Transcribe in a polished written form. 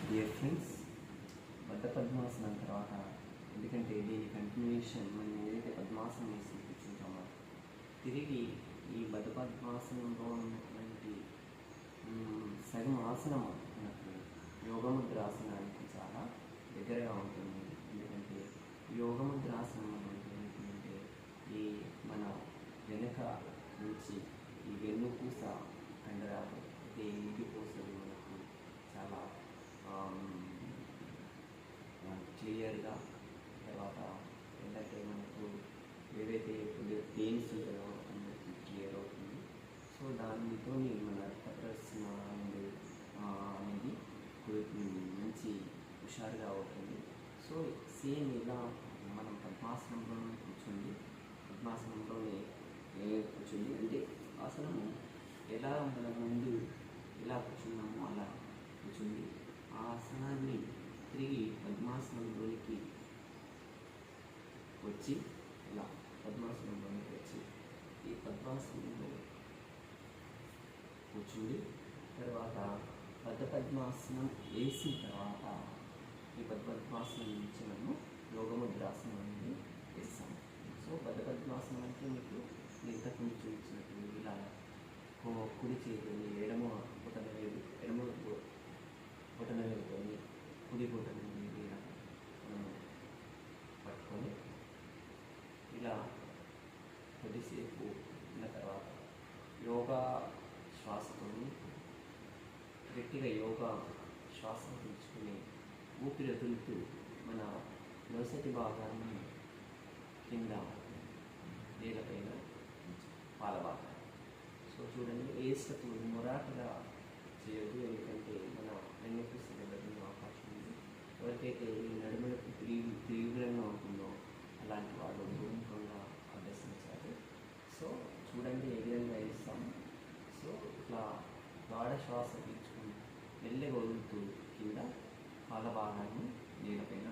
Dear friends, బద్ధ పద్మాసనం తర్వాత ఎందుకంటే దీని కంటిన్యూషన్ మనం ఏదైతే పద్మాసనం వేసి కూర్చుంటామో తిరిగి ఈ బద్ధ పద్మాసనంలో ఉన్నటువంటి సగం ఆసనం మనకు యోగముద్రాసనానికి చాలా దగ్గరగా ఉంటుంది. ఎందుకంటే యోగముద్రాసనం అంటే ఏంటంటే ఈ మన వెనుక నుంచి ఈ వెన్నుపూస కండరాలు అంటే ఈగిపూసలు మనకు చాలా క్లియర్గా, తర్వాత ఏంటంటే మనకు ఏవైతే పెయిన్స్ ఉంటాయో అందరికీ క్లియర్ అవుతుంది. సో దానితో మన రక్త ప్రసరణ అనేది మంచి హుషారుగా అవుతుంది. సో సేమ్ ఇలా మనం పద్మాసనంలోనే కూర్చుంది అంటే ఆసనము ఎలా మన ముందు ఎలా కూర్చున్నామో అలా కూర్చుంది. ఆ ఆసనాన్ని తిరిగి పద్మాసనంలోనికి వచ్చి ఇలా పద్మాసనంలోనికి వచ్చి ఈ పద్మాసనంలో కూర్చుండి తర్వాత బద్ధ పద్మాసనం వేసిన తర్వాత ఈ పద్మాసనం నుంచి మనము యోగముద్రాసనం అనేది వేస్తాము. సో బద్ధ పద్మాసనం అంటే మీకు ఇంతకుముందు చూపించినట్టు ఇలా కుడి చేతిని ఎడమ బొటనవేలుతోని కుడి బొటనవేలు ఇలా పట్టుకొని ఇలా కొద్దిసేపు ఉన్న తర్వాత యోగా శ్వాసతో గట్టిగా యోగా శ్వాసను పీల్చుకుని ఊపిరి వదులుతూ మన నొసటి భాగాన్ని కింద నేలపైన పాలబాగా. సో చూడండి, వేసేటప్పుడు మొరాటగా చేయదు, ఎందుకంటే మన వెన్నెపూస దెబ్బతిన్న అవకాశం ఉంది. ఎవరికైతే ఈ నడుములకు తీవ్రంగా ఉంటుందో అలాంటి వాళ్ళు దూరంగా అభ్యసించారు. సో చూడండి ఏ విధంగా వేస్తాము. సో ఇట్లా గాఢ శ్వాస పీల్చుకుని మెల్లగా వదులుతూ కింద పాల భాగాన్ని నేలపైన